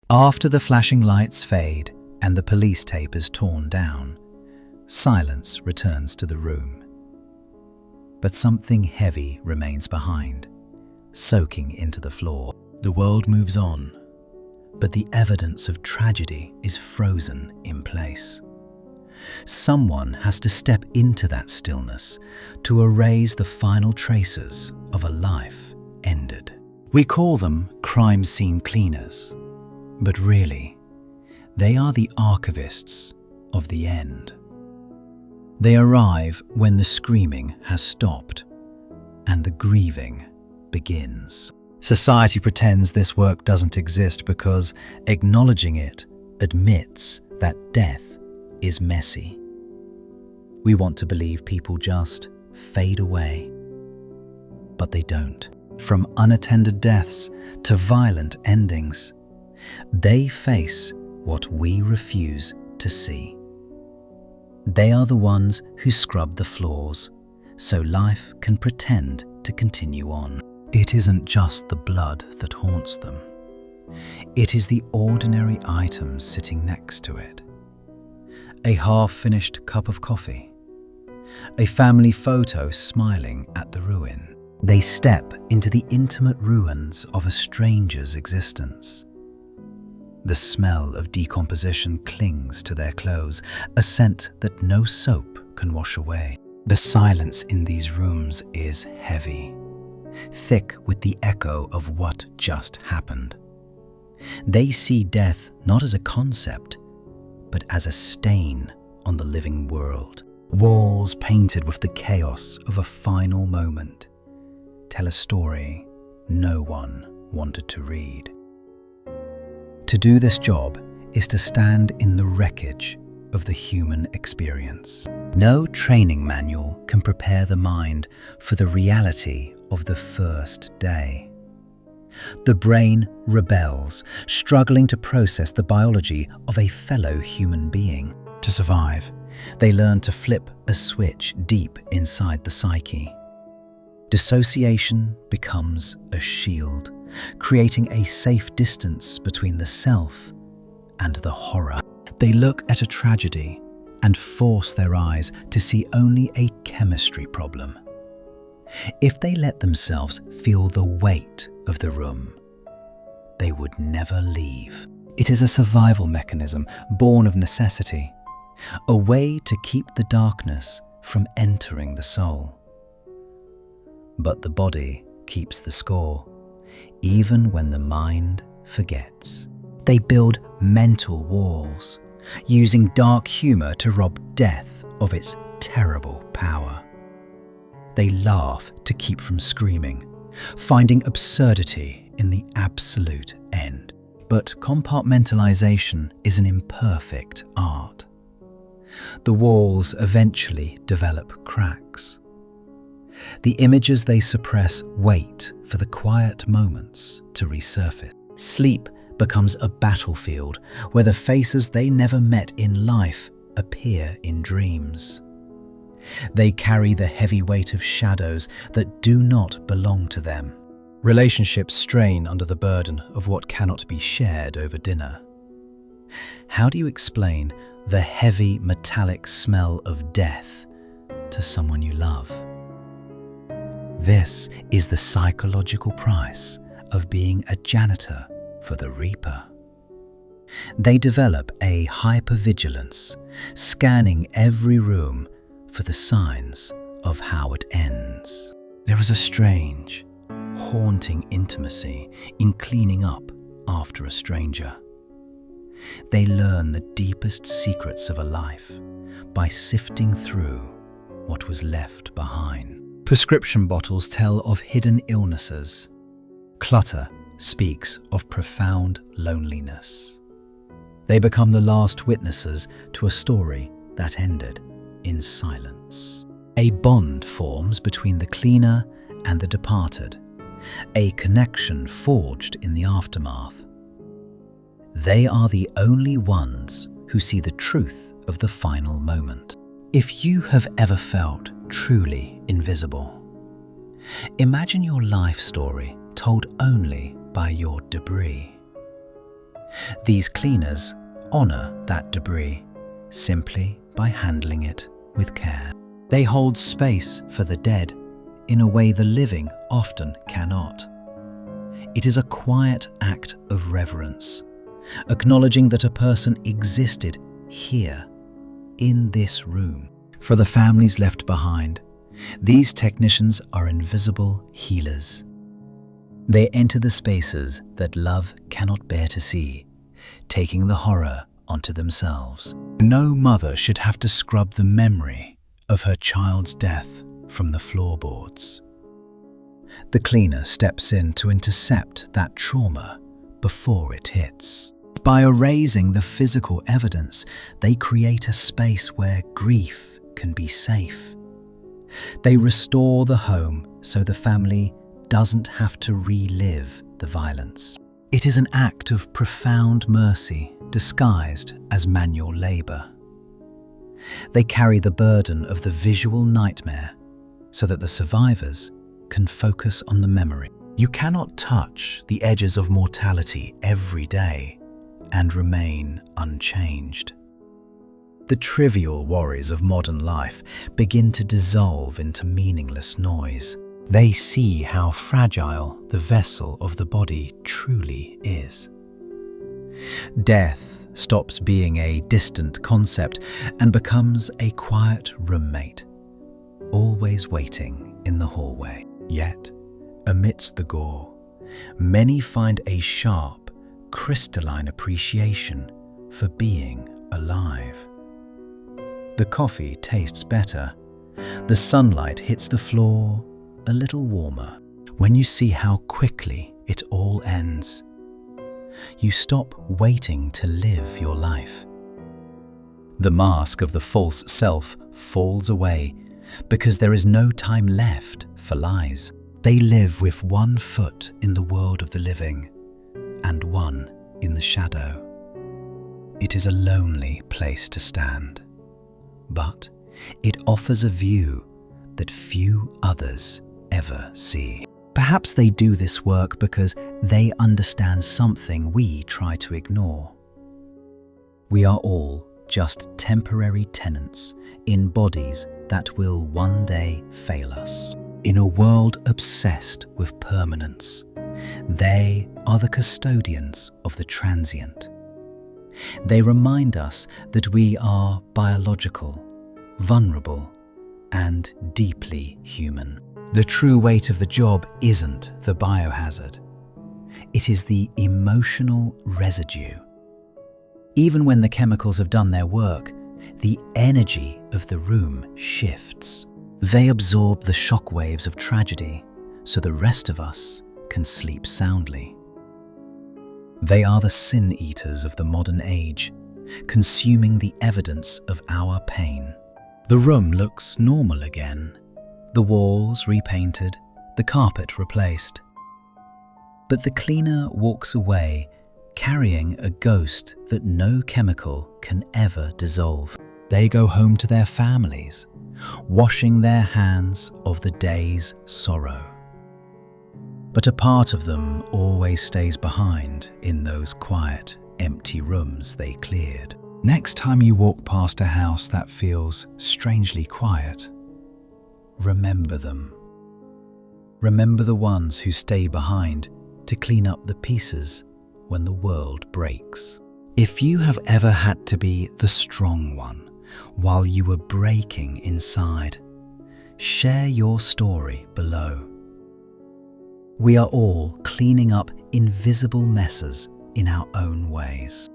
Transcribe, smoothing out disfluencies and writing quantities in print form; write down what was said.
After the flashing lights fade and the police tape is torn down, silence returns to the room. But something heavy remains behind, soaking into the floor. The world moves on, but the evidence of tragedy is frozen in place. Someone has to step into that stillness to erase the final traces of a life ended. We call them crime scene cleaners, but really, they are the archivists of the end. They arrive when the screaming has stopped and the grieving begins. Society pretends this work doesn't exist because acknowledging it admits that death is messy. We want to believe people just fade away, but they don't. From unattended deaths to violent endings, they face what we refuse to see. They are the ones who scrub the floors so life can pretend to continue on. It isn't just the blood that haunts them. It is the ordinary items sitting next to it. A half-finished cup of coffee. A family photo smiling at the ruin. They step into the intimate ruins of a stranger's existence. The smell of decomposition clings to their clothes, a scent that no soap can wash away. The silence in these rooms is heavy, thick with the echo of what just happened. They see death not as a concept, but as a stain on the living world. Walls painted with the chaos of a final moment tell a story no one wanted to read. To do this job is to stand in the wreckage of the human experience. No training manual can prepare the mind for the reality of the first day. The brain rebels, struggling to process the biology of a fellow human being. To survive, they learn to flip a switch deep inside the psyche. Dissociation becomes a shield, creating a safe distance between the self and the horror. They look at a tragedy and force their eyes to see only a chemistry problem. If they let themselves feel the weight of the room, they would never leave. It is a survival mechanism born of necessity, a way to keep the darkness from entering the soul. But the body keeps the score, even when the mind forgets. They build mental walls, using dark humor to rob death of its terrible power. They laugh to keep from screaming, finding absurdity in the absolute end. But compartmentalization is an imperfect art. The walls eventually develop cracks. The images they suppress wait for the quiet moments to resurface. Sleep becomes a battlefield where the faces they never met in life appear in dreams. They carry the heavy weight of shadows that do not belong to them. Relationships strain under the burden of what cannot be shared over dinner. How do you explain the heavy metallic smell of death to someone you love? This is the psychological price of being a janitor for the Reaper. They develop a hypervigilance, scanning every room for the signs of how it ends. There is a strange, haunting intimacy in cleaning up after a stranger. They learn the deepest secrets of a life by sifting through what was left behind. Prescription bottles tell of hidden illnesses. Clutter speaks of profound loneliness. They become the last witnesses to a story that ended in silence. A bond forms between the cleaner and the departed, a connection forged in the aftermath. They are the only ones who see the truth of the final moment. If you have ever felt truly invisible, imagine your life story told only by your debris. These cleaners honor that debris simply by handling it with care. They hold space for the dead in a way the living often cannot. It is a quiet act of reverence, acknowledging that a person existed here, in this room. For the families left behind, these technicians are invisible healers. They enter the spaces that love cannot bear to see, taking the horror onto themselves. No mother should have to scrub the memory of her child's death from the floorboards. The cleaner steps in to intercept that trauma before it hits. By erasing the physical evidence, they create a space where grief can be safe. They restore the home so the family doesn't have to relive the violence. It is an act of profound mercy disguised as manual labor. They carry the burden of the visual nightmare so that the survivors can focus on the memory. You cannot touch the edges of mortality every day and remain unchanged. The trivial worries of modern life begin to dissolve into meaningless noise. They see how fragile the vessel of the body truly is. Death stops being a distant concept and becomes a quiet roommate, always waiting in the hallway. Yet, amidst the gore, many find a sharp, crystalline appreciation for being alive. The coffee tastes better. The sunlight hits the floor a little warmer. When you see how quickly it all ends, you stop waiting to live your life. The mask of the false self falls away because there is no time left for lies. They live with one foot in the world of the living and one in the shadow. It is a lonely place to stand, but it offers a view that few others ever see. Perhaps they do this work because they understand something we try to ignore. We are all just temporary tenants in bodies that will one day fail us. In a world obsessed with permanence, they are the custodians of the transient. They remind us that we are biological, vulnerable, and deeply human. The true weight of the job isn't the biohazard. It is the emotional residue. Even when the chemicals have done their work, the energy of the room shifts. They absorb the shockwaves of tragedy so the rest of us can sleep soundly. They are the sin eaters of the modern age, consuming the evidence of our pain. The room looks normal again. The walls repainted, the carpet replaced. But the cleaner walks away carrying a ghost that no chemical can ever dissolve. They go home to their families, washing their hands of the day's sorrow. But a part of them always stays behind in those quiet, empty rooms they cleared. Next time you walk past a house that feels strangely quiet, remember them. Remember the ones who stay behind to clean up the pieces when the world breaks. If you have ever had to be the strong one while you were breaking inside, share your story below. We are all cleaning up invisible messes in our own ways.